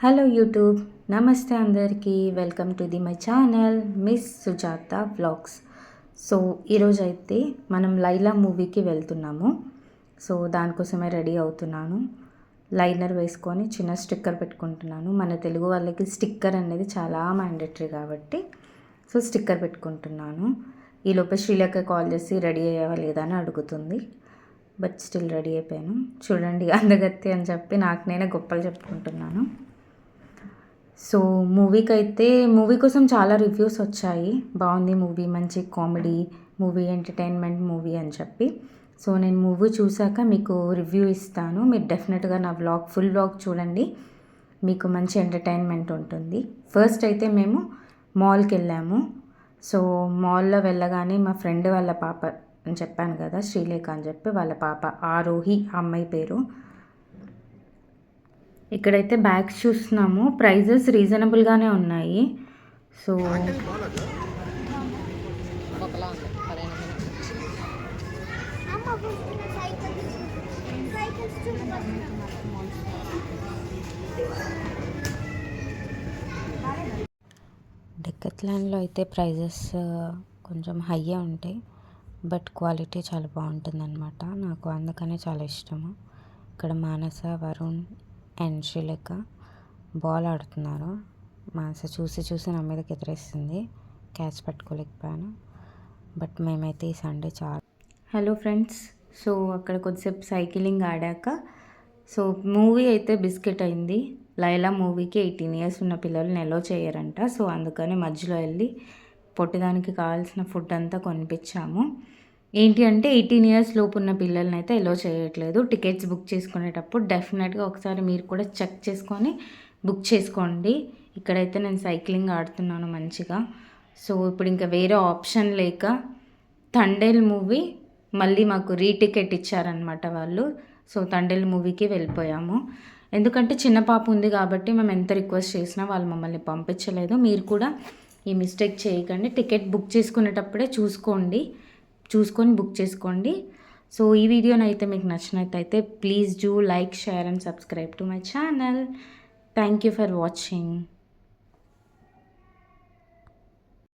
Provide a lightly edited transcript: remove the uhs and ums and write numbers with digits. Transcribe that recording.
Hello YouTube, నమస్తే అందరికీ. Welcome to my channel miss Sujatha vlogs. So ఈరోజు అయితే మనం లైలా మూవీకి వెళ్తున్నాము. సో దానికోసమే రెడీ అవుతున్నాను. లైనర్ వేసుకొని చిన్న స్టిక్కర్ పెట్టుకుంటున్నాను. మన తెలుగు వాళ్ళకి స్టిక్కర్ అనేది చాలా మ్యాండేటరీ కాబట్టి సో స్టిక్కర్ పెట్టుకుంటున్నాను. ఈలోపే శ్రీలేఖ కాల్ చేసి రెడీ అయ్యావా లేదా అని అడుగుతుంది. బట్ స్టిల్ రెడీ అయిపోయాను. చూడండి, అందగత్తి అని చెప్పి నాకు నేనే గొప్పలు చెప్పుకుంటున్నాను. సో మూవీ కోసం చాలా రివ్యూస్ వచ్చాయి. బాగుంది మూవీ, మంచి కామెడీ మూవీ, ఎంటర్టైన్మెంట్ మూవీ అని చెప్పి. సో నేను మూవీ చూశాక మీకు రివ్యూ ఇస్తాను. మీరు డెఫినెట్గా నా ఫుల్ వ్లాగ్ చూడండి, మీకు మంచి ఎంటర్టైన్మెంట్ ఉంటుంది. ఫస్ట్ అయితే మేము మాల్కి వెళ్ళాము. సో మాల్లో వెళ్ళగానే మా ఫ్రెండ్ వాళ్ళ పాప అని చెప్పాను కదా, శ్రీలేఖ అని చెప్పి, వాళ్ళ పాప ఆరోహి, అమ్మాయి పేరు. ఇక్కడైతే బ్యాగ్స్ చూస్తున్నాము. ప్రైజెస్ రీజనబుల్గానే ఉన్నాయి. సో డెక్కత్లాన్లో అయితే ప్రైజెస్ కొంచెం హైయే ఉంటాయి, బట్ క్వాలిటీ చాలా బాగుంటుందన్నమాట. నాకు అందుకనే చాలా ఇష్టము. ఇక్కడ మానస, వరుణ్ అండ్ శ్రీలేఖ బాల్ ఆడుతున్నారు. మానస చూసి నా మీదకి ఎదురేస్తుంది. క్యాచ్ పట్టుకోలేకపోయాను. బట్ మేమైతే ఈ సండే చాలా. హలో ఫ్రెండ్స్, సో అక్కడ కొద్దిసేపు సైకిలింగ్ ఆడాక సో మూవీ అయితే బిస్కెట్ అయింది. లైలా మూవీకి 18 years ఉన్న పిల్లల్ని ఎలో చేయరంట. సో అందుకని మధ్యలో వెళ్ళి పొట్టిదానికి కావాల్సిన ఫుడ్ అంతా కొనిపించాము. ఏంటి అంటే 18 years లోపు ఉన్న పిల్లల్ని అయితే ఎలో చేయట్లేదు. టికెట్స్ బుక్ చేసుకునేటప్పుడు డెఫినెట్గా ఒకసారి మీరు కూడా చెక్ చేసుకొని బుక్ చేసుకోండి. ఇక్కడైతే నేను సైక్లింగ్ ఆడుతున్నాను మంచిగా. సో ఇప్పుడు ఇంకా వేరే ఆప్షన్ లేక తండేల్ మూవీ మళ్ళీ మాకు రీటికెట్ ఇచ్చారనమాట వాళ్ళు. సో తండేల్ మూవీకి వెళ్ళిపోయాము. ఎందుకంటే చిన్న పాప ఉంది కాబట్టి మేము ఎంత రిక్వెస్ట్ చేసినా వాళ్ళు మమ్మల్ని పంపించలేదు. మీరు కూడా ఈ మిస్టేక్ చేయకండి. టికెట్ బుక్ చేసుకునేటప్పుడే చూసుకొని బుక్ చేసుకోండి. సో ఈ వీడియోనైతే మీకు నచ్చినట్టయితే please do like, share and subscribe to my channel. Thank you for watching.